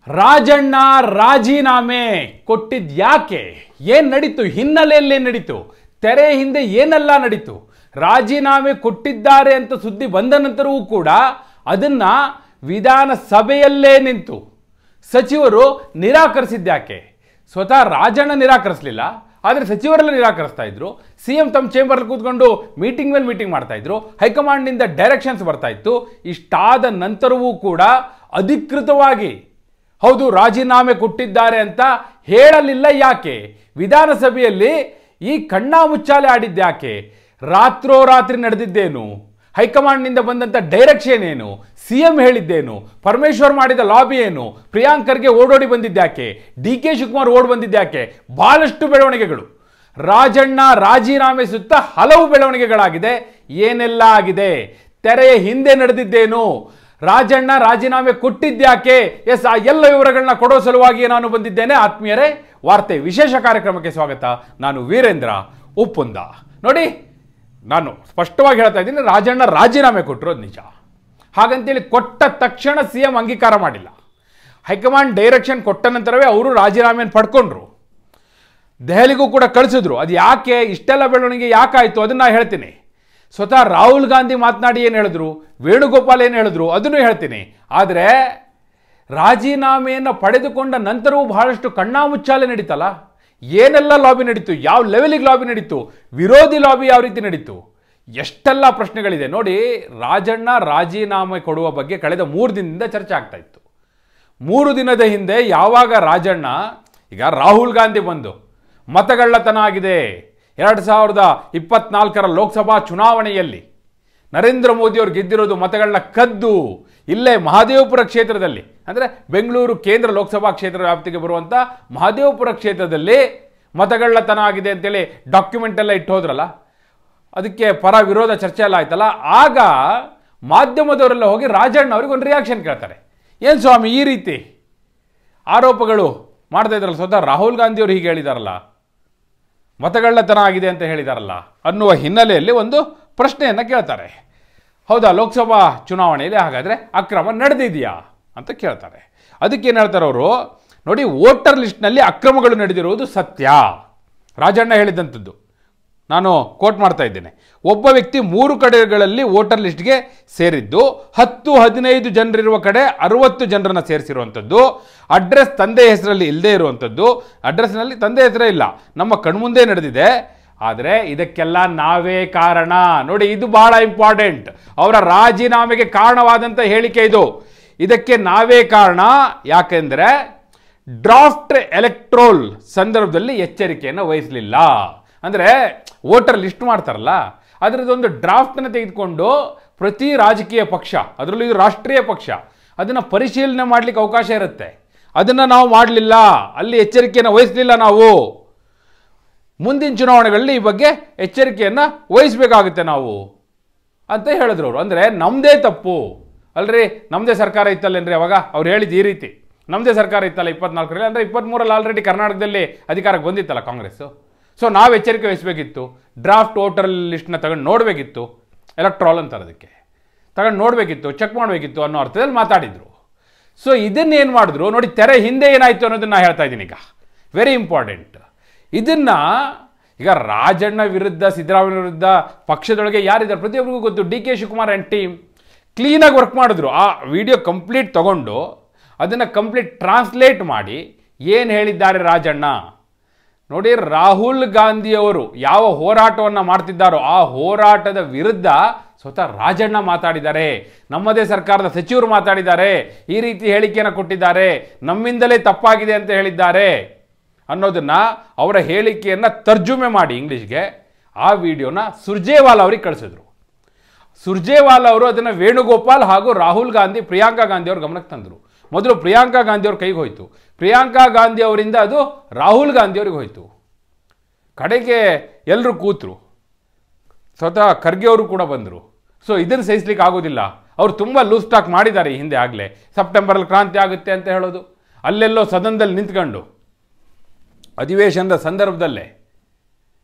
ರಾಜಣ್ಣ ರಾಜೀನಾಮೆ ಕೊಟ್ಟಿದ್ ಯಾಕೆ? ಏನ್ ನಡೀತು? ಹಿನ್ನೆಲೆಯಲ್ಲಿ ನಡೀತು? ತೆರೆ ಹಿಂದೆ ಏನೆಲ್ಲ ನಡೀತು? ರಾಜೀನಾಮೆ ಕೊಟ್ಟಿದ್ದಾರೆ ಅಂತ ಸುದ್ದಿ ಬಂದ ನಂತರವೂ ಕೂಡ ಅದನ್ನ ವಿಧಾನಸಭೆಯಲ್ಲೇ ನಿಂತು ಸಚಿವರು ನಿರಾಕರಿಸಿದ್ಯಾಕೆ? ಸ್ವತಃ ರಾಜಣ್ಣ ನಿರಾಕರಿಸಲಿಲ್ಲ, ಆದರೆ ಸಚಿವರೆಲ್ಲ ನಿರಾಕರಿಸ್ತಾ ಇದ್ರು. ಸಿಎಂ ತಮ್ಮ ಚೇಂಬರ್ ಕೂತ್ಕೊಂಡು ಮೀಟಿಂಗ್ ಮೇಲೆ ಮೀಟಿಂಗ್ ಮಾಡ್ತಾ ಇದ್ರು. ಹೈಕಮಾಂಡ್ನಿಂದ ಡೈರೆಕ್ಷನ್ಸ್ ಬರ್ತಾ ಇತ್ತು. ಇಷ್ಟಾದ ನಂತರವೂ ಕೂಡ ಅಧಿಕೃತವಾಗಿ ಹೌದು ರಾಜೀನಾಮೆ ಕೊಟ್ಟಿದ್ದಾರೆ ಅಂತ ಹೇಳಲಿಲ್ಲ ಯಾಕೆ? ವಿಧಾನಸಭೆಯಲ್ಲಿ ಈ ಕಣ್ಣಾಮುಚ್ಚಾಲೆ ಆಡಿದ್ಯಾಕೆ? ರಾತ್ರೋರಾತ್ರಿ ನಡೆದಿದ್ದೇನು? ಹೈಕಮಾಂಡ್ನಿಂದ ಬಂದಂಥ ಡೈರೆಕ್ಷನ್ ಏನು? ಸಿಎಂ ಹೇಳಿದ್ದೇನು? ಪರಮೇಶ್ವರ್ ಮಾಡಿದ ಲಾಬಿ ಏನು? ಪ್ರಿಯಾಂಕ್ ಖರ್ಗೆ ಓಡೋಡಿ ಬಂದಿದ್ಯಾಕೆ? DK ಶಿವಕುಮಾರ್ ಓಡ್ ಬಂದಿದ್ಯಾಕೆ? ಬಹಳಷ್ಟು ಬೆಳವಣಿಗೆಗಳು. ರಾಜಣ್ಣ ರಾಜೀನಾಮೆ ಸುತ್ತ ಹಲವು ಬೆಳವಣಿಗೆಗಳಾಗಿದೆ. ಏನೆಲ್ಲ ಆಗಿದೆ? ತೆರೆಯ ಹಿಂದೆ ನಡೆದಿದ್ದೇನು? ರಾಜಣ್ಣ ರಾಜೀನಾಮೆ ಕೊಟ್ಟಿದ್ಯಾಕೆ? ಎಸ್, ಆ ಎಲ್ಲ ವಿವರಗಳನ್ನ ಕೊಡೋ ಸಲುವಾಗಿ ನಾನು ಬಂದಿದ್ದೇನೆ. ಆತ್ಮೀಯರೇ, ವಾರ್ತೆ ವಿಶೇಷ ಕಾರ್ಯಕ್ರಮಕ್ಕೆ ಸ್ವಾಗತ. ನಾನು ವೀರೇಂದ್ರ ಉಪ್ಪುಂದ. ನೋಡಿ, ನಾನು ಸ್ಪಷ್ಟವಾಗಿ ಹೇಳ್ತಾ ಇದ್ದೀನಿ, ರಾಜಣ್ಣ ರಾಜೀನಾಮೆ ಕೊಟ್ಟಿರೋದು ನಿಜ. ಹಾಗಂತೇಳಿ ಕೊಟ್ಟ ತಕ್ಷಣ ಸಿಎಂ ಅಂಗೀಕಾರ ಮಾಡಿಲ್ಲ. ಹೈಕಮಾಂಡ್ ಡೈರೆಕ್ಷನ್ ಕೊಟ್ಟ ನಂತರವೇ ಅವರು ರಾಜೀನಾಮೆಯನ್ನು ಪಡ್ಕೊಂಡ್ರು. ದೆಹಲಿಗೂ ಕೂಡ ಕಳಿಸಿದ್ರು. ಅದು ಯಾಕೆ ಇಷ್ಟೆಲ್ಲ ಬೆಳವಣಿಗೆ ಯಾಕಾಯಿತು ಅದನ್ನು ನಾನು ಹೇಳ್ತೀನಿ. ಸ್ವತಃ ರಾಹುಲ್ ಗಾಂಧಿ ಮಾತನಾಡಿ ಏನು ಹೇಳಿದ್ರು, ವೇಣುಗೋಪಾಲ್ ಏನು ಹೇಳಿದ್ರು ಅದನ್ನು ಹೇಳ್ತೀನಿ. ಆದರೆ ರಾಜೀನಾಮೆಯನ್ನು ಪಡೆದುಕೊಂಡ ನಂತರವೂ ಬಹಳಷ್ಟು ಕಣ್ಣಾಮುಚ್ಚಾಲೆ ನಡೀತಲ್ಲ. ಏನೆಲ್ಲ ಲಾಬಿ ನಡೀತು? ಯಾವ ಲೆವೆಲಿಗೆ ಲಾಬಿ ನಡೀತು? ವಿರೋಧಿ ಲಾಬಿ ಯಾವ ರೀತಿ ನಡೀತು? ಎಷ್ಟೆಲ್ಲ ಪ್ರಶ್ನೆಗಳಿದೆ ನೋಡಿ. ರಾಜಣ್ಣ ರಾಜೀನಾಮೆ ಕೊಡುವ ಬಗ್ಗೆ ಕಳೆದ 3 ದಿನದಿಂದ ಚರ್ಚೆ ಆಗ್ತಾ ಇತ್ತು. 3 ದಿನದ ಹಿಂದೆ ಯಾವಾಗ ರಾಜಣ್ಣ, ಈಗ ರಾಹುಲ್ ಗಾಂಧಿ ಬಂದು ಮತಗಳ್ಳತನ ಆಗಿದೆ 2024ರ ಲೋಕಸಭಾ ಚುನಾವಣೆಯಲ್ಲಿ ನರೇಂದ್ರ ಮೋದಿಯವರು ಗೆದ್ದಿರೋದು ಮತಗಳನ್ನ ಕದ್ದು ಇಲ್ಲೇ ಮಹದೇವಪುರ ಕ್ಷೇತ್ರದಲ್ಲಿ, ಅಂದರೆ ಬೆಂಗಳೂರು ಕೇಂದ್ರ ಲೋಕಸಭಾ ಕ್ಷೇತ್ರ ವ್ಯಾಪ್ತಿಗೆ ಬರುವಂಥ ಮಹದೇವಪುರ ಕ್ಷೇತ್ರದಲ್ಲಿ ಮತಗಳ್ಳತನ ಆಗಿದೆ ಅಂತೇಳಿ ಡಾಕ್ಯುಮೆಂಟ್ ಎಲ್ಲ ಇಟ್ಟು ಹೋದ್ರಲ್ಲ, ಅದಕ್ಕೆ ಪರ ವಿರೋಧ ಚರ್ಚೆ ಎಲ್ಲ ಆಯ್ತಲ್ಲ. ಆಗ ಮಾಧ್ಯಮದವರೆಲ್ಲ ಹೋಗಿ ರಾಜಣ್ಣ ಅವ್ರಿಗೆ ಒಂದು ರಿಯಾಕ್ಷನ್ ಕೇಳ್ತಾರೆ. ಏನು ಸ್ವಾಮಿ ಈ ರೀತಿ ಆರೋಪಗಳು ಮಾಡ್ತಾ ಇದ್ರಲ್ಲ, ಸ್ವತಃ ರಾಹುಲ್ ಗಾಂಧಿಯವರು ಹೀಗೆ ಹೇಳಿದಾರಲ್ಲ, ಮತಗಳ್ಳತನ ಆಗಿದೆ ಅಂತ ಹೇಳಿದಾರಲ್ಲ ಅನ್ನುವ ಹಿನ್ನೆಲೆಯಲ್ಲಿ ಒಂದು ಪ್ರಶ್ನೆಯನ್ನು ಕೇಳ್ತಾರೆ. ಹೌದಾ, ಲೋಕಸಭಾ ಚುನಾವಣೆಯಲ್ಲಿ ಹಾಗಾದರೆ ಅಕ್ರಮ ನಡೆದಿದೆಯಾ ಅಂತ ಕೇಳ್ತಾರೆ. ಅದಕ್ಕೇನು ಹೇಳ್ತಾರೆ ಅವರು, ನೋಡಿ, ವೋಟರ್ ಲಿಸ್ಟ್ನಲ್ಲಿ ಅಕ್ರಮಗಳು ನಡೆದಿರುವುದು ಸತ್ಯ. ರಾಜಣ್ಣ ಹೇಳಿದಂಥದ್ದು ನಾನು ಕೋಟ್ ಮಾಡ್ತಾ ಇದ್ದೇನೆ. ಒಬ್ಬ ವ್ಯಕ್ತಿ 3 ಕಡೆಗಳಲ್ಲಿ ವೋಟರ್ ಲಿಸ್ಟ್ಗೆ ಸೇರಿದ್ದು, 10-15 ಜನರಿರುವ ಕಡೆ 60 ಜನರನ್ನು ಸೇರಿಸಿರುವಂಥದ್ದು, ಅಡ್ರೆಸ್ ತಂದೆ ಹೆಸರಲ್ಲಿ ಇಲ್ಲದೆ ಇರುವಂಥದ್ದು, ಅಡ್ರೆಸ್ನಲ್ಲಿ ತಂದೆ ಹೆಸರೇ ಇಲ್ಲ, ನಮ್ಮ ಕಣ್ಮುಂದೆ ನಡೆದಿದೆ. ಆದರೆ ಇದಕ್ಕೆಲ್ಲ ನಾವೇ ಕಾರಣ. ನೋಡಿ, ಇದು ಬಹಳ ಇಂಪಾರ್ಟೆಂಟ್. ಅವರ ರಾಜೀನಾಮೆಗೆ ಕಾರಣವಾದಂಥ ಹೇಳಿಕೆ ಇದು. ಇದಕ್ಕೆ ನಾವೇ ಕಾರಣ. ಯಾಕೆಂದರೆ ಡ್ರಾಫ್ಟ್ ಎಲೆಕ್ಟ್ರೋಲ್ ಸಂದರ್ಭದಲ್ಲಿ ಎಚ್ಚರಿಕೆಯನ್ನು ವಹಿಸಲಿಲ್ಲ. ಅಂದರೆ ವೋಟರ್ ಲಿಸ್ಟ್ ಮಾಡ್ತಾರಲ್ಲ, ಅದರದ್ದೊಂದು ಡ್ರಾಫ್ಟನ್ನು ತೆಗೆದುಕೊಂಡು ಪ್ರತಿ ರಾಜಕೀಯ ಪಕ್ಷ, ಅದರಲ್ಲೂ ಇದು ರಾಷ್ಟ್ರೀಯ ಪಕ್ಷ, ಅದನ್ನು ಪರಿಶೀಲನೆ ಮಾಡಲಿಕ್ಕೆ ಅವಕಾಶ ಇರುತ್ತೆ. ಅದನ್ನು ನಾವು ಮಾಡಲಿಲ್ಲ, ಅಲ್ಲಿ ಎಚ್ಚರಿಕೆಯನ್ನು ವಹಿಸಲಿಲ್ಲ. ನಾವು ಮುಂದಿನ ಚುನಾವಣೆಗಳಲ್ಲಿ ಈ ಬಗ್ಗೆ ಎಚ್ಚರಿಕೆಯನ್ನು ವಹಿಸಬೇಕಾಗುತ್ತೆ ನಾವು ಅಂತ ಹೇಳಿದ್ರು ಅವರು. ಅಂದರೆ ನಮ್ಮದೇ ತಪ್ಪು ಅಲ್ರಿ, ನಮ್ಮದೇ ಸರ್ಕಾರ ಇತ್ತಲ್ಲೇನ್ರಿ ಅವಾಗ ಅವ್ರು ಹೇಳಿದ್ದು ಈ ರೀತಿ. ನಮ್ಮದೇ ಸರ್ಕಾರ ಇತ್ತಲ್ಲ 24ರಲ್ಲಿ, ಅಂದರೆ 23ರಲ್ಲಿ ಆಲ್ರೆಡಿ ಕರ್ನಾಟಕದಲ್ಲಿ ಅಧಿಕಾರಕ್ಕೆ ಬಂದಿತ್ತಲ್ಲ ಕಾಂಗ್ರೆಸ್ಸು. ಸೊ ನಾವು ಎಚ್ಚರಿಕೆ ವಹಿಸಬೇಕಿತ್ತು, ಡ್ರಾಫ್ಟ್ ವೋಟರ್ ಲಿಸ್ಟ್ನ ತಗೊಂಡು ನೋಡಬೇಕಿತ್ತು, ಎಲೆಕ್ಟ್ರಾಲ್ ಅಂತಾರೆ ಅದಕ್ಕೆ, ತಗೊಂಡು ನೋಡಬೇಕಿತ್ತು, ಚೆಕ್ ಮಾಡಬೇಕಿತ್ತು ಅನ್ನೋ ಅರ್ಥದಲ್ಲಿ ಮಾತಾಡಿದರು. ಸೊ ಇದನ್ನೇನು ಮಾಡಿದ್ರು ನೋಡಿ, ತೆರೆ ಹಿಂದೆ ಏನಾಯಿತು ಅನ್ನೋದನ್ನು ನಾನು ಹೇಳ್ತಾ ಇದ್ದೀನಿ ಈಗ. Very important. ಇದನ್ನು ಈಗ ರಾಜಣ್ಣ ವಿರುದ್ಧ, ಸಿದ್ದರಾಮಯ್ಯ ವಿರುದ್ಧ ಪಕ್ಷದೊಳಗೆ ಯಾರಿದ್ದಾರೆ ಪ್ರತಿಯೊಬ್ಬರಿಗೂ ಗೊತ್ತು. DK ಶಿವಕುಮಾರ್ ಆ್ಯಂಡ್ ಟೀಮ್ ಕ್ಲೀನಾಗಿ ವರ್ಕ್ ಮಾಡಿದ್ರು. ಆ ವಿಡಿಯೋ ಕಂಪ್ಲೀಟ್ ತಗೊಂಡು ಅದನ್ನು ಕಂಪ್ಲೀಟ್ ಟ್ರಾನ್ಸ್ಲೇಟ್ ಮಾಡಿ ಏನು ಹೇಳಿದ್ದಾರೆ ರಾಜಣ್ಣ ನೋಡಿ. ರಾಹುಲ್ ಗಾಂಧಿಯವರು ಯಾವ ಹೋರಾಟವನ್ನು ಮಾಡ್ತಿದ್ದಾರೋ ಆ ಹೋರಾಟದ ವಿರುದ್ಧ ಸ್ವತಃ ರಾಜಣ್ಣ ಮಾತಾಡಿದ್ದಾರೆ. ನಮ್ಮದೇ ಸರ್ಕಾರದ ಸಚಿವರು ಮಾತಾಡಿದ್ದಾರೆ, ಈ ರೀತಿ ಹೇಳಿಕೆಯನ್ನು ಕೊಟ್ಟಿದ್ದಾರೆ, ನಮ್ಮಿಂದಲೇ ತಪ್ಪಾಗಿದೆ ಅಂತ ಹೇಳಿದ್ದಾರೆ ಅನ್ನೋದನ್ನ, ಅವರ ಹೇಳಿಕೆಯನ್ನು ತರ್ಜುಮೆ ಮಾಡಿ ಇಂಗ್ಲೀಷ್ಗೆ ಆ ವಿಡಿಯೋನ ಸುರ್ಜೇವಾಲಾ ಅವರಿಗೆ ಕಳಿಸಿದ್ರು. ಸುರ್ಜೇವಾಲಾ ಅವರು ಅದನ್ನು ವೇಣುಗೋಪಾಲ್ ಹಾಗೂ ರಾಹುಲ್ ಗಾಂಧಿ, ಪ್ರಿಯಾಂಕಾ ಗಾಂಧಿ ಅವ್ರ ಗಮನಕ್ಕೆ ತಂದರು. ಮೊದಲು ಪ್ರಿಯಾಂಕಾ ಗಾಂಧಿ ಅವ್ರ ಕೈಗೆ ಹೋಯಿತು, ಪ್ರಿಯಾಂಕಾ ಗಾಂಧಿ ಅವರಿಂದ ಅದು ರಾಹುಲ್ ಗಾಂಧಿ ಅವ್ರಿಗೆ ಹೋಯಿತು. ಕಡೆಗೆ ಎಲ್ಲರೂ ಕೂತರು, ಸ್ವತಃ ಖರ್ಗೆ ಅವರು ಕೂಡ ಬಂದರು. ಸೊ ಇದನ್ನು ಸಹಿಸ್ಲಿಕ್ಕೆ ಆಗೋದಿಲ್ಲ. ಅವರು ತುಂಬ ಲೂಸ್ ಟಾಕ್ ಮಾಡಿದ್ದಾರೆ ಈ ಹಿಂದೆ. ಆಗಲೇ ಸೆಪ್ಟೆಂಬರಲ್ಲಿ ಕ್ರಾಂತಿ ಆಗುತ್ತೆ ಅಂತ ಹೇಳೋದು, ಅಲ್ಲೆಲ್ಲೋ ಸದನದಲ್ಲಿ ನಿಂತ್ಕೊಂಡು ಅಧಿವೇಶನದ ಸಂದರ್ಭದಲ್ಲೇ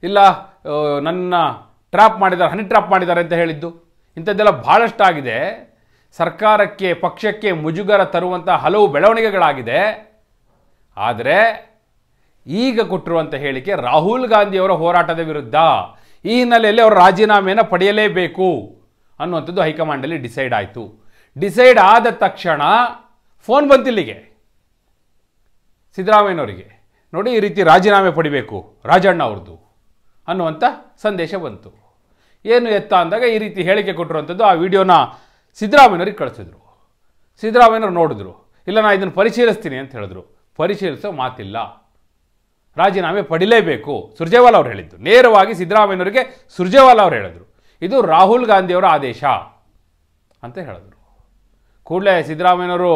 ಇಲ್ಲ ನನ್ನ ಟ್ರ್ಯಾಪ್ ಮಾಡಿದ್ದಾರೆ, ಹನಿ ಟ್ರ್ಯಾಪ್ ಮಾಡಿದ್ದಾರೆ ಅಂತ ಹೇಳಿದ್ದು, ಇಂಥದ್ದೆಲ್ಲ ಭಾಳಷ್ಟು ಆಗಿದೆ. ಸರ್ಕಾರಕ್ಕೆ ಪಕ್ಷಕ್ಕೆ ಮುಜುಗರ ತರುವಂಥ ಹಲವು ಬೆಳವಣಿಗೆಗಳಾಗಿದೆ. ಆದರೆ ಈಗ ಕೊಟ್ಟಿರುವಂಥ ಹೇಳಿಕೆ ರಾಹುಲ್ ಗಾಂಧಿಯವರ ಹೋರಾಟದ ವಿರುದ್ಧ. ಈ ಹಿನ್ನೆಲೆಯಲ್ಲಿ ಅವರು ರಾಜೀನಾಮೆಯನ್ನು ಪಡೆಯಲೇಬೇಕು ಅನ್ನುವಂಥದ್ದು ಹೈಕಮಾಂಡಲ್ಲಿ ಡಿಸೈಡ್ ಆಯಿತು. ಡಿಸೈಡ್ ಆದ ತಕ್ಷಣ ಫೋನ್ ಬಂತಿಲ್ಲಿಗೆ ಸಿದ್ದರಾಮಯ್ಯನವರಿಗೆ, ನೋಡಿ ಈ ರೀತಿ ರಾಜೀನಾಮೆ ಪಡಿಬೇಕು ರಾಜಣ್ಣ ಅವ್ರದ್ದು ಅನ್ನುವಂಥ ಸಂದೇಶ ಬಂತು. ಏನು ಎತ್ತ ಅಂದಾಗ ಈ ರೀತಿ ಹೇಳಿಕೆ ಕೊಟ್ಟಿರುವಂಥದ್ದು. ಆ ವಿಡಿಯೋನ ಸಿದ್ದರಾಮಯ್ಯನವ್ರಿಗೆ ಕಳಿಸಿದ್ರು. ಸಿದ್ದರಾಮಯ್ಯನವ್ರು ನೋಡಿದ್ರು. ಇಲ್ಲ, ನಾನು ಇದನ್ನು ಪರಿಶೀಲಿಸ್ತೀನಿ ಅಂತ ಹೇಳಿದ್ರು. ಪರಿಶೀಲಿಸೋ ಮಾತಿಲ್ಲ, ರಾಜೀನಾಮೆ ಪಡಿಲೇಬೇಕು ಸುರ್ಜೇವಾಲಾ ಅವ್ರು ಹೇಳಿದ್ದು. ನೇರವಾಗಿ ಸಿದ್ದರಾಮಯ್ಯನವರಿಗೆ ಸುರ್ಜೇವಾಲಾ ಅವ್ರು ಹೇಳಿದ್ರು, ಇದು ರಾಹುಲ್ ಗಾಂಧಿಯವರ ಆದೇಶ ಅಂತ ಹೇಳಿದ್ರು. ಕೂಡಲೇ ಸಿದ್ದರಾಮಯ್ಯನವರು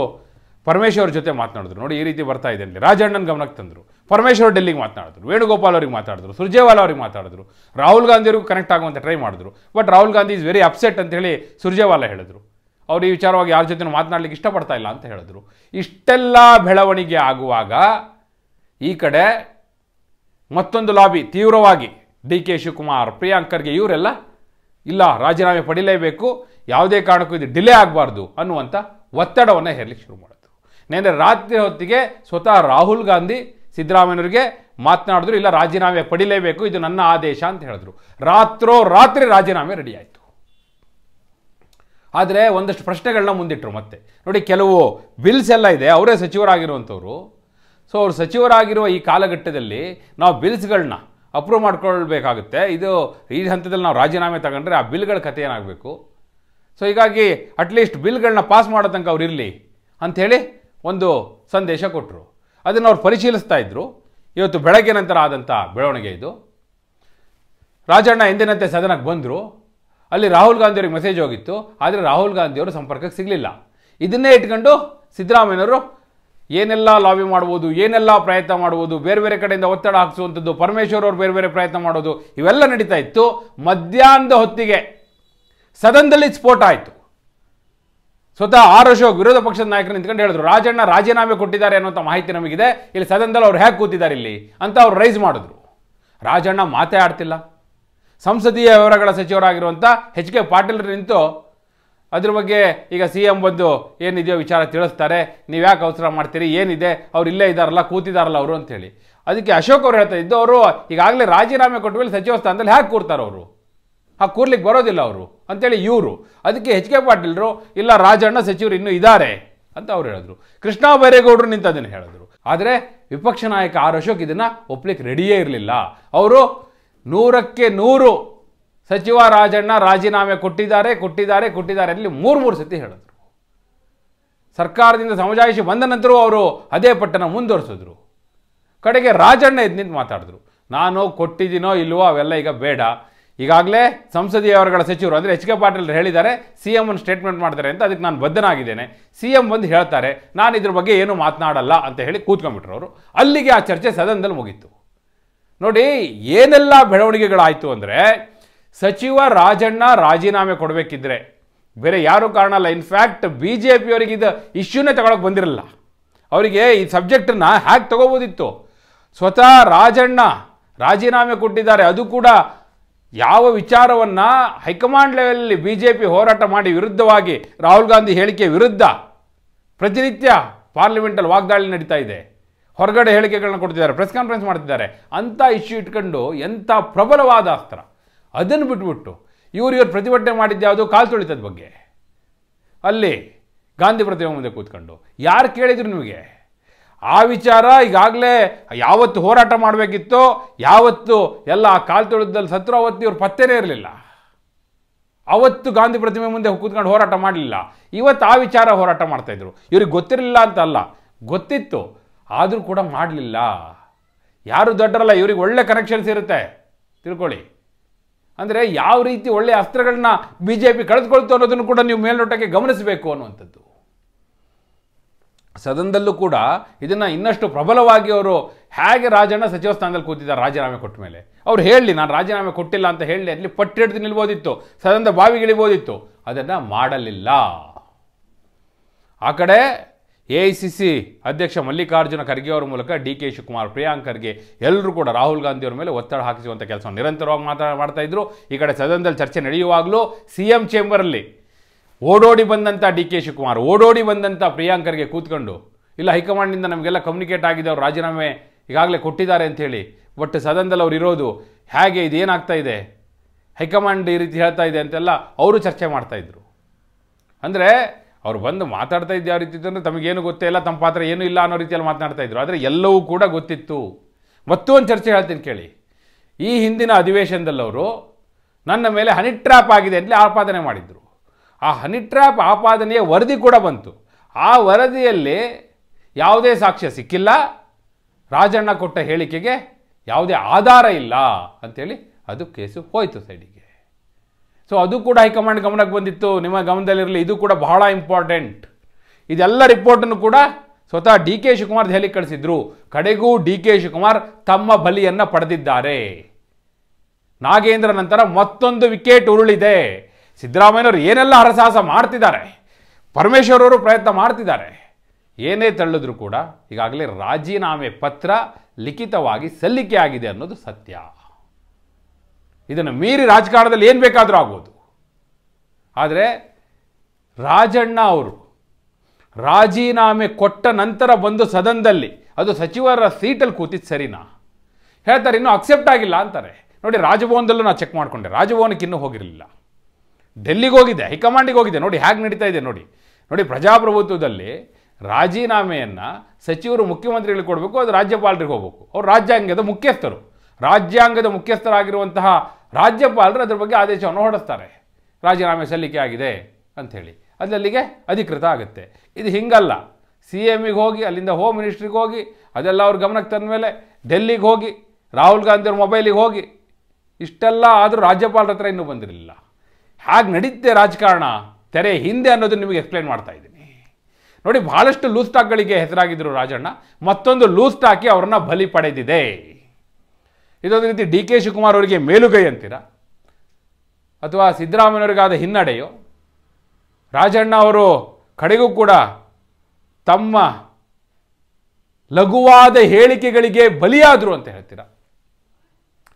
ಪರಮೇಶ್ವರ್ ಜೊತೆ ಮಾತನಾಡಿದ್ರು. ನೋಡಿ ಈ ರೀತಿ ಬರ್ತಾ ಇದೆ ಅಲ್ಲಿ, ರಾಜಣ್ಣನ ಗಮನಕ್ಕೆ ತಂದರು. ಪರಮೇಶ್ವರ್ ಡೆಲ್ಲಿಗೆ ಮಾತನಾಡಿದ್ರು, ವೇಣುಗೋಪಾಲ್ ಅವ್ರಿಗೆ ಮಾತಾಡಿದ್ರು, ಸುರ್ಜೇವಾಲಾ ಅವ್ರಿಗೆ ಮಾತಾಡಿದ್ರು, ರಾಹುಲ್ ಗಾಂಧಿಯವ್ರಿಗೂ ಕನೆಕ್ಟ್ ಆಗುವಂಥ ಟ್ರೈ ಮಾಡಿದ್ರು. But Rahul Gandhi is very upset ಅಂತ ಹೇಳಿ ಸುರ್ಜೇವಾಲಾ ಹೇಳಿದ್ರು. ಅವ್ರು ಈ ವಿಚಾರವಾಗಿ ಯಾರ ಜೊತೆ ಮಾತನಾಡಲಿಕ್ಕೆ ಇಷ್ಟಪಡ್ತಾ ಇಲ್ಲ ಅಂತ ಹೇಳಿದ್ರು. ಇಷ್ಟೆಲ್ಲ ಬೆಳವಣಿಗೆ ಆಗುವಾಗ ಈ ಕಡೆ ಮತ್ತೊಂದು ಲಾಬಿ ತೀವ್ರವಾಗಿ ಡಿ ಕೆ ಶಿವಕುಮಾರ್, ಪ್ರಿಯಾಂಕ್ ಖರ್ಗೆ ಇವರೆಲ್ಲ ಇಲ್ಲ ರಾಜೀನಾಮೆ ಪಡಿಲೇಬೇಕು, ಯಾವುದೇ ಕಾರಣಕ್ಕೂ ಇದು ಡಿಲೇ ಆಗಬಾರ್ದು ಅನ್ನುವಂಥ ಒತ್ತಡವನ್ನು ಹೇರಲಿಕ್ಕೆ ಶುರು ಮಾಡಿದ್ರು. ನೆನ್ನೆ ರಾತ್ರಿ ಹೊತ್ತಿಗೆ ಸ್ವತಃ ರಾಹುಲ್ ಗಾಂಧಿ ಸಿದ್ದರಾಮಯ್ಯನವರಿಗೆ ಮಾತನಾಡಿದ್ರು, ಇಲ್ಲ ರಾಜೀನಾಮೆ ಪಡಿಲೇಬೇಕು, ಇದು ನನ್ನ ಆದೇಶ ಅಂತ ಹೇಳಿದ್ರು. ರಾತ್ರಿ ರಾಜೀನಾಮೆ ರೆಡಿ ಆಯಿತು. ಆದರೆ ಒಂದಷ್ಟು ಪ್ರಶ್ನೆಗಳನ್ನ ಮುಂದಿಟ್ಟರು. ಮತ್ತೆ ನೋಡಿ, ಕೆಲವು ಬಿಲ್ಸ್ ಎಲ್ಲ ಇದೆ, ಅವರೇ ಸಚಿವರಾಗಿರುವಂಥವ್ರು. ಸೊ ಅವರು ಸಚಿವರಾಗಿರುವ ಈ ಕಾಲಘಟ್ಟದಲ್ಲಿ ನಾವು ಬಿಲ್ಸ್ಗಳನ್ನ ಅಪ್ರೂವ್ ಮಾಡ್ಕೊಳ್ಬೇಕಾಗುತ್ತೆ. ಇದು ಈ ಹಂತದಲ್ಲಿ ನಾವು ರಾಜೀನಾಮೆ ತಗೊಂಡ್ರೆ ಆ ಬಿಲ್ಗಳ ಕಥೆ ಏನಾಗಬೇಕು. ಸೊ ಹೀಗಾಗಿ ಅಟ್ಲೀಸ್ಟ್ ಬಿಲ್ಗಳನ್ನ ಪಾಸ್ ಮಾಡೋ ತನಕ ಅವ್ರು ಇರಲಿ ಅಂಥೇಳಿ ಒಂದು ಸಂದೇಶ ಕೊಟ್ಟರು. ಅದನ್ನು ಅವ್ರು ಪರಿಶೀಲಿಸ್ತಾ ಇದ್ದರು. ಇವತ್ತು ಬೆಳಗ್ಗೆ ನಂತರ ಆದಂಥ ಬೆಳವಣಿಗೆ ಇದು. ರಾಜಣ್ಣ ಎಂದಿನಂತೆ ಸದನಕ್ಕೆ ಬಂದರು. ಅಲ್ಲಿ ರಾಹುಲ್ ಗಾಂಧಿಯವ್ರಿಗೆ ಮೆಸೇಜ್ ಹೋಗಿತ್ತು, ಆದರೆ ರಾಹುಲ್ ಗಾಂಧಿಯವರು ಸಂಪರ್ಕಕ್ಕೆ ಸಿಗಲಿಲ್ಲ. ಇದನ್ನೇ ಇಟ್ಕೊಂಡು ಸಿದ್ದರಾಮಯ್ಯನವರು ಏನೆಲ್ಲ ಲಾಬಿ ಮಾಡ್ಬೋದು, ಏನೆಲ್ಲ ಪ್ರಯತ್ನ ಮಾಡ್ಬೋದು, ಬೇರೆ ಬೇರೆ ಕಡೆಯಿಂದ ಒತ್ತಡ ಹಾಕಿಸುವಂಥದ್ದು, ಪರಮೇಶ್ವರ್ ಅವರು ಬೇರೆ ಬೇರೆ ಪ್ರಯತ್ನ ಮಾಡೋದು, ಇವೆಲ್ಲ ನಡೀತಾ ಇತ್ತು. ಮಧ್ಯಾಹ್ನದ ಹೊತ್ತಿಗೆ ಸದನದಲ್ಲಿ ಸ್ಫೋಟ ಆಯಿತು. ಸ್ವತಃ ಆರ್ ಅಶೋಕ್ ವಿರೋಧ ಪಕ್ಷದ ನಾಯಕರು ನಿಂತ್ಕೊಂಡು ಹೇಳಿದ್ರು, ರಾಜಣ್ಣ ರಾಜೀನಾಮೆ ಕೊಟ್ಟಿದ್ದಾರೆ ಅನ್ನೋಂಥ ಮಾಹಿತಿ ನಮಗಿದೆ, ಇಲ್ಲಿ ಸದನದಲ್ಲಿ ಅವ್ರು ಹೇಗೆ ಕೂತಿದ್ದಾರೆ ಇಲ್ಲಿ ಅಂತ ಅವ್ರು ರೈಸ್ ಮಾಡಿದ್ರು. ರಾಜಣ್ಣ ಮಾತೇ ಆಡ್ತಿಲ್ಲ. ಸಂಸದೀಯ ವ್ಯವಹಾರಗಳ ಸಚಿವರಾಗಿರುವಂಥ ಎಚ್ ಕೆ ಪಾಟೀಲ್ ನಿಂತು ಅದ್ರ ಬಗ್ಗೆ ಈಗ ಸಿ ಎಂ ಬಂದು ಏನಿದೆಯೋ ವಿಚಾರ ತಿಳಿಸ್ತಾರೆ, ನೀವು ಯಾಕೆ ಅವಸರ ಮಾಡ್ತೀರಿ, ಏನಿದೆ, ಅವ್ರು ಇಲ್ಲೇ ಇದ್ದಾರಲ್ಲ, ಕೂತಿದ್ದಾರಲ್ಲ ಅವರು ಅಂತೇಳಿ. ಅದಕ್ಕೆ ಅಶೋಕ್ ಅವ್ರು ಹೇಳ್ತಾ ಇದ್ದು, ಅವರು ಈಗಾಗಲೇ ರಾಜೀನಾಮೆ ಕೊಟ್ಟ ಮೇಲೆ ಸಚಿವ ಸ್ಥಾನದಲ್ಲಿ ಹೇಗೆ ಕೂರ್ತಾರೆ ಅವರು, ಹಾಗೆ ಕೂರ್ಲಿಕ್ಕೆ ಬರೋದಿಲ್ಲ ಅವರು ಅಂತೇಳಿ ಇವರು. ಅದಕ್ಕೆ ಎಚ್ ಕೆ ಪಾಟೀಲ್ರು ಇಲ್ಲ ರಾಜಣ್ಣ ಸಚಿವರು ಇನ್ನೂ ಇದ್ದಾರೆ ಅಂತ ಅವ್ರು ಹೇಳಿದ್ರು. ಕೃಷ್ಣ ಬೈರೇಗೌಡರು ನಿಂತು ಅದನ್ನು ಹೇಳಿದ್ರು. ಆದರೆ ವಿಪಕ್ಷ ನಾಯಕ ಆರ್ ಅಶೋಕ್ ಇದನ್ನು ಒಪ್ಲಿಕ್ಕೆ ರೆಡಿಯೇ ಇರಲಿಲ್ಲ. ಅವರು 100ಕ್ಕೆ 100 ಸಚಿವ ರಾಜಣ್ಣ ರಾಜೀನಾಮೆ ಕೊಟ್ಟಿದ್ದಾರೆ ಅಲ್ಲಿ 3 ಸತಿ ಹೇಳಿದ್ರು. ಸರ್ಕಾರದಿಂದ ಸಮಜಾಯಿಷಿ ಬಂದ ನಂತರ ಅವರು ಅದೇ ಪಟ್ಟಣ ಮುಂದುವರಿಸಿದ್ರು. ಕಡೆಗೆ ರಾಜಣ್ಣ ಎದ್ದು ನಿಂತು ಮಾತಾಡಿದ್ರು, ನಾನು ಕೊಟ್ಟಿದ್ದೀನೋ ಇಲ್ವೋ ಅವೆಲ್ಲ ಈಗ ಬೇಡ, ಈಗಾಗಲೇ ಸಂಸದೀಯ ವ್ಯವಹಾರಗಳ ಸಚಿವರು ಅಂದರೆ ಎಚ್ ಕೆ ಪಾಟೀಲ್ ಹೇಳಿದ್ದಾರೆ, ಸಿ ಎಂ ಒಂದು ಸ್ಟೇಟ್ಮೆಂಟ್ ಮಾಡ್ತಾರೆ ಅಂತ, ಅದಕ್ಕೆ ನಾನು ಬದ್ಧನಾಗಿದ್ದೇನೆ, ಸಿ ಎಂ ಬಂದು ಹೇಳ್ತಾರೆ, ನಾನು ಇದ್ರ ಬಗ್ಗೆ ಏನೂ ಮಾತನಾಡಲ್ಲ ಅಂತ ಹೇಳಿ ಕೂತ್ಕೊಂಡ್ಬಿಟ್ರು ಅವರು. ಅಲ್ಲಿಗೆ ಆ ಚರ್ಚೆ ಸದನದಲ್ಲಿ ಮುಗೀತು. ನೋಡಿ ಏನೆಲ್ಲ ಬೆಳವಣಿಗೆಗಳಾಯಿತು ಅಂದರೆ, ಸಚಿವ ರಾಜಣ್ಣ ರಾಜೀನಾಮೆ ಕೊಡಬೇಕಿದ್ರೆ ಬೇರೆ ಯಾರೂ ಕಾರಣ ಅಲ್ಲ. ಇನ್ಫ್ಯಾಕ್ಟ್ ಬಿ ಜೆ ಪಿಯವರಿಗೆ ಇದು ಇಶ್ಯೂನೇ ತಗೊಳಕ್ಕೆ ಬಂದಿರಲಿಲ್ಲ. ಅವರಿಗೆ ಈ ಸಬ್ಜೆಕ್ಟನ್ನು ಹ್ಯಾಕ್ ತಗೋಬೋದಿತ್ತು. ಸ್ವತಃ ರಾಜಣ್ಣ ರಾಜೀನಾಮೆ ಕೊಟ್ಟಿದ್ದಾರೆ, ಅದು ಕೂಡ ಯಾವ ವಿಚಾರವನ್ನು ಹೈಕಮಾಂಡ್ ಲೆವೆಲಲ್ಲಿ ಬಿ ಜೆ ಪಿ ಹೋರಾಟ ಮಾಡಿ ವಿರುದ್ಧವಾಗಿ, ರಾಹುಲ್ ಗಾಂಧಿ ಹೇಳಿಕೆ ವಿರುದ್ಧ ಪ್ರತಿನಿತ್ಯ ಪಾರ್ಲಿಮೆಂಟಲ್ಲಿ ವಾಗ್ದಾಳಿ ನಡೀತಾ ಇದೆ, ಹೊರಗಡೆ ಹೇಳಿಕೆಗಳನ್ನ ಕೊಡ್ತಿದ್ದಾರೆ, ಪ್ರೆಸ್ ಕಾನ್ಫರೆನ್ಸ್ ಮಾಡ್ತಿದ್ದಾರೆ. ಅಂಥ ಇಶ್ಯೂ ಇಟ್ಕೊಂಡು ಎಂಥ ಪ್ರಬಲವಾದ ಅಸ್ತ್ರ, ಅದನ್ನು ಬಿಟ್ಬಿಟ್ಟು ಇವರು ಪ್ರತಿಭಟನೆ ಮಾಡಿದ್ದು ಯಾವುದು, ಕಾಲು ತೊಳಿತದ ಬಗ್ಗೆ. ಅಲ್ಲಿ ಗಾಂಧಿ ಪ್ರತಿಮೆ ಮುಂದೆ ಕೂತ್ಕೊಂಡು ಯಾರು ಕೇಳಿದ್ರು ನಿಮಗೆ ಆ ವಿಚಾರ? ಈಗಾಗಲೇ ಯಾವತ್ತು ಹೋರಾಟ ಮಾಡಬೇಕಿತ್ತೋ, ಯಾವತ್ತು ಎಲ್ಲ ಕಾಲು ತೊಳೆದಲ್ಲಿ ಸತ್ರು ಅವತ್ತು ಇವ್ರು ಪತ್ತೆನೇ ಇರಲಿಲ್ಲ. ಅವತ್ತು ಗಾಂಧಿ ಪ್ರತಿಮೆ ಮುಂದೆ ಕೂತ್ಕೊಂಡು ಹೋರಾಟ ಮಾಡಲಿಲ್ಲ. ಇವತ್ತು ಆ ವಿಚಾರ ಹೋರಾಟ ಮಾಡ್ತಾಯಿದ್ರು. ಇವ್ರಿಗೆ ಗೊತ್ತಿರಲಿಲ್ಲ ಅಂತ ಅಲ್ಲ, ಗೊತ್ತಿತ್ತು, ಆದರೂ ಕೂಡ ಮಾಡಲಿಲ್ಲ. ಯಾರು ದೊಡ್ಡರಲ್ಲ, ಇವ್ರಿಗೆ ಒಳ್ಳೆ ಕನೆಕ್ಷನ್ಸ್ ಇರುತ್ತೆ ತಿಳ್ಕೊಳ್ಳಿ. ಅಂದರೆ ಯಾವ ರೀತಿ ಒಳ್ಳೆಯ ಅಸ್ತ್ರಗಳನ್ನ ಬಿ ಜೆ ಪಿ ಕಳೆದುಕೊಳ್ತು ಅನ್ನೋದನ್ನು ಕೂಡ ನೀವು ಮೇಲ್ನೋಟಕ್ಕೆ ಗಮನಿಸಬೇಕು ಅನ್ನುವಂಥದ್ದು. ಸದನದಲ್ಲೂ ಕೂಡ ಇದನ್ನು ಇನ್ನಷ್ಟು ಪ್ರಬಲವಾಗಿ ಅವರು ಹೇಗೆ ರಾಜಣ್ಣ ಸಚಿವ ಸ್ಥಾನದಲ್ಲಿ ಕೂತಿದ್ದಾರೆ ರಾಜೀನಾಮೆ ಕೊಟ್ಟ ಮೇಲೆ, ಅವ್ರು ಹೇಳಲಿ ನಾನು ರಾಜೀನಾಮೆ ಕೊಟ್ಟಿಲ್ಲ ಅಂತ ಹೇಳಿ ಅಲ್ಲಿ ಪಟ್ಟಿಡ್ದು ನಿಲ್ಬೋದಿತ್ತು, ಸದನದ ಬಾವಿಗಿಳಿಬೋದಿತ್ತು, ಅದನ್ನು ಮಾಡಲಿಲ್ಲ. ಆ ಕಡೆ AICC ಅಧ್ಯಕ್ಷ ಮಲ್ಲಿಕಾರ್ಜುನ ಖರ್ಗೆ ಅವರ ಮೂಲಕ ಡಿ ಕೆ ಶಿವಕುಮಾರ್, ಪ್ರಿಯಾಂಕ್ ಖರ್ಗೆ ಎಲ್ಲರೂ ಕೂಡ ರಾಹುಲ್ ಗಾಂಧಿ ಅವರ ಮೇಲೆ ಒತ್ತಡ ಹಾಕಿಸುವಂಥ ಕೆಲಸ ನಿರಂತರವಾಗಿ ಮಾಡ್ತಾ ಇದ್ರು. ಈ ಕಡೆ ಸದನದಲ್ಲಿ ಚರ್ಚೆ ನಡೆಯುವಾಗಲೂ CM ಚೇಂಬರಲ್ಲಿ ಓಡೋಡಿ ಬಂದಂಥ ಡಿ ಕೆ ಶಿವಕುಮಾರ್, ಓಡೋಡಿ ಬಂದಂಥ ಪ್ರಿಯಾಂಕರ್ಗೆ ಕೂತ್ಕೊಂಡು ಇಲ್ಲ ಹೈಕಮಾಂಡ್ನಿಂದ ನಮಗೆಲ್ಲ ಕಮ್ಯುನಿಕೇಟ್ ಆಗಿದೆ, ಅವ್ರು ರಾಜೀನಾಮೆ ಈಗಾಗಲೇ ಕೊಟ್ಟಿದ್ದಾರೆ ಅಂಥೇಳಿ. ಬಟ್ ಸದನದಲ್ಲಿ ಅವ್ರು ಇರೋದು ಹೇಗೆ, ಇದೇನಾಗ್ತಾ ಇದೆ, ಹೈಕಮಾಂಡ್ ಈ ರೀತಿ ಹೇಳ್ತಾ ಇದೆ ಅಂತೆಲ್ಲ ಅವರು ಚರ್ಚೆ ಮಾಡ್ತಾಯಿದ್ರು. ಅಂದರೆ ಅವ್ರು ಬಂದು ಮಾತಾಡ್ತಾ ಇದ್ದು ಯಾವ ರೀತಿ ಇತ್ತು ಅಂದರೆ ತಮಗೇನು ಗೊತ್ತೇ ಇಲ್ಲ, ತಮ್ಮ ಪಾತ್ರ ಏನೂ ಇಲ್ಲ ಅನ್ನೋ ರೀತಿಯಲ್ಲಿ ಮಾತನಾಡ್ತಾಯಿದ್ರು. ಆದರೆ ಎಲ್ಲವೂ ಕೂಡ ಗೊತ್ತಿತ್ತು. ಮತ್ತೊಂದು ಚರ್ಚೆ ಹೇಳ್ತೀನಿ ಕೇಳಿ. ಈ ಹಿಂದಿನ ಅಧಿವೇಶನದಲ್ಲವರು ನನ್ನ ಮೇಲೆ ಹನಿ ಟ್ರ್ಯಾಪ್ ಆಗಿದೆ ಅಂತಲೇ ಆಪಾದನೆ ಮಾಡಿದರು. ಆ ಹನಿ ಟ್ರ್ಯಾಪ್ ಆಪಾದನೆಯ ವರದಿ ಕೂಡ ಬಂತು. ಆ ವರದಿಯಲ್ಲಿ ಯಾವುದೇ ಸಾಕ್ಷ್ಯ ಸಿಕ್ಕಿಲ್ಲ, ರಾಜಣ್ಣ ಕೊಟ್ಟ ಹೇಳಿಕೆಗೆ ಯಾವುದೇ ಆಧಾರ ಇಲ್ಲ ಅಂಥೇಳಿ ಅದು ಕೇಸು ಹೋಯಿತು ಸೈಡಿಗೆ. ಸೊ ಅದು ಕೂಡ ಹೈಕಮಾಂಡ್ ಗಮನಕ್ಕೆ ಬಂದಿತ್ತು. ನಿಮ್ಮ ಗಮನದಲ್ಲಿರಲಿ, ಇದು ಕೂಡ ಬಹಳ ಇಂಪಾರ್ಟೆಂಟ್. ಇದೆಲ್ಲ ರಿಪೋರ್ಟನ್ನು ಕೂಡ ಸ್ವತಃ ಡಿ ಕೆ ಶಿವಕುಮಾರ್ ದೆಹಲಿಗೆ ಕಳಿಸಿದ್ರು. ಕಡೆಗೂ ಡಿ ಕೆ ಶಿವಕುಮಾರ್ ತಮ್ಮ ಬಲಿಯನ್ನು ಪಡೆದಿದ್ದಾರೆ. ನಾಗೇಂದ್ರ ನಂತರ ಮತ್ತೊಂದು ವಿಕೆಟ್ ಉರುಳಿದೆ. ಸಿದ್ದರಾಮಯ್ಯನವರು ಏನೆಲ್ಲ ಹರಸಾಹಸ ಮಾಡ್ತಿದ್ದಾರೆ, ಪರಮೇಶ್ವರ್ ಅವರು ಪ್ರಯತ್ನ ಮಾಡ್ತಿದ್ದಾರೆ, ಏನೇ ತಳ್ಳಿದ್ರು ಕೂಡ ಈಗಾಗಲೇ ರಾಜೀನಾಮೆ ಪತ್ರ ಲಿಖಿತವಾಗಿ ಸಲ್ಲಿಕೆ ಆಗಿದೆ ಅನ್ನೋದು ಸತ್ಯ. ಇದನ್ನು ಮೀರಿ ರಾಜಕಾರಣದಲ್ಲಿ ಏನು ಬೇಕಾದರೂ ಆಗ್ಬೋದು. ಆದರೆ ರಾಜಣ್ಣ ಅವರು ರಾಜೀನಾಮೆ ಕೊಟ್ಟ ನಂತರ ಬಂದು ಸದನದಲ್ಲಿ ಅದು ಸಚಿವರ ಸೀಟಲ್ಲಿ ಕೂತಿದ್ದು ಸರಿನಾ ಹೇಳ್ತಾರೆ. ಇನ್ನೂ ಅಕ್ಸೆಪ್ಟ್ ಆಗಿಲ್ಲ ಅಂತಾರೆ. ನೋಡಿ, ರಾಜಭವನದಲ್ಲೂ ನಾನು ಚೆಕ್ ಮಾಡಿಕೊಂಡೆ, ರಾಜಭವನಕ್ಕೆ ಇನ್ನೂ ಹೋಗಿರಲಿಲ್ಲ, ಡೆಲ್ಲಿಗೆ ಹೋಗಿದೆ, ಹೈಕಮಾಂಡಿಗೆ ಹೋಗಿದೆ. ನೋಡಿ ಹೇಗೆ ನಡೀತಾ ಇದೆ ನೋಡಿ. ಪ್ರಜಾಪ್ರಭುತ್ವದಲ್ಲಿ ರಾಜೀನಾಮೆಯನ್ನು ಸಚಿವರು ಮುಖ್ಯಮಂತ್ರಿಗಳಿಗೆ ಕೊಡಬೇಕು, ಅದು ರಾಜ್ಯಪಾಲರಿಗೆ ಹೋಗಬೇಕು. ಅವರು ರಾಜ್ಯಾಂಗದ ಮುಖ್ಯಸ್ಥರು, ರಾಜ್ಯಾಂಗದ ಮುಖ್ಯಸ್ಥರಾಗಿರುವಂತಹ ರಾಜ್ಯಪಾಲರು ಅದರ ಬಗ್ಗೆ ಆದೇಶವನ್ನು ಹೊರಡಿಸ್ತಾರೆ. ರಾಜೀನಾಮೆ ಸಲ್ಲಿಕೆ ಆಗಿದೆ ಅಂಥೇಳಿ ಅದರಲ್ಲಿಗೆ ಅಧಿಕೃತ ಆಗುತ್ತೆ. ಇದು ಹಿಂಗಲ್ಲ. ಸಿ ಎಮ್ಮಿಗೆ ಹೋಗಿ, ಅಲ್ಲಿಂದ ಹೋಮ್ ಮಿನಿಸ್ಟ್ರಿಗೆ ಹೋಗಿ, ಅದೆಲ್ಲ ಅವ್ರ ಗಮನಕ್ಕೆ ತಂದ ಮೇಲೆ ಡೆಲ್ಲಿಗೆ ಹೋಗಿ, ರಾಹುಲ್ ಗಾಂಧಿಯವ್ರ ಮೊಬೈಲಿಗೆ ಹೋಗಿ, ಇಷ್ಟೆಲ್ಲ ಆದರೂ ರಾಜ್ಯಪಾಲರ ಹತ್ರ ಇನ್ನೂ ಬಂದಿರಲಿಲ್ಲ. ಹಾಗೆ ನಡೀತೆ ರಾಜಕಾರಣ ತೆರೆ ಹಿಂದೆ ಅನ್ನೋದನ್ನು ನಿಮಗೆ ಎಕ್ಸ್ಪ್ಲೈನ್ ಮಾಡ್ತಾ ಇದ್ದೀನಿ. ನೋಡಿ, ಬಹಳಷ್ಟು ಲೂಸ್ ಟಾಕ್ಗಳಿಗೆ ಹೆಸರಾಗಿದ್ದರು ರಾಜಣ್ಣ. ಮತ್ತೊಂದು ಲೂಸ್ ಟಾಕಿ ಅವರನ್ನು ಬಲಿ ಪಡೆದಿದೆ. ಇದೊಂದು ರೀತಿ ಡಿ ಕೆ ಶಿವಕುಮಾರ್ ಅವರಿಗೆ ಮೇಲುಗೈ ಅಂತೀರಾ, ಅಥವಾ ಸಿದ್ದರಾಮಯ್ಯವ್ರಿಗಾದ ಹಿನ್ನಡೆಯೋ, ರಾಜಣ್ಣ ಅವರು ಕಡೆಗೂ ಕೂಡ ತಮ್ಮ ಲಘುವಾದ ಹೇಳಿಕೆಗಳಿಗೆ ಬಲಿಯಾದರು ಅಂತ ಹೇಳ್ತೀರಾ?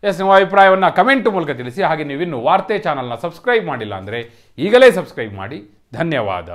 ಎಸ್, ನಿಮ್ಮ ಅಭಿಪ್ರಾಯವನ್ನು ಕಮೆಂಟ್ ಮೂಲಕ ತಿಳಿಸಿ. ಹಾಗೆ ನೀವಿನ್ನು ವಾರ್ತೆ ಚಾನಲ್ನ ಸಬ್ಸ್ಕ್ರೈಬ್ ಮಾಡಿಲ್ಲ ಅಂದರೆ ಈಗಲೇ ಸಬ್ಸ್ಕ್ರೈಬ್ ಮಾಡಿ. ಧನ್ಯವಾದ.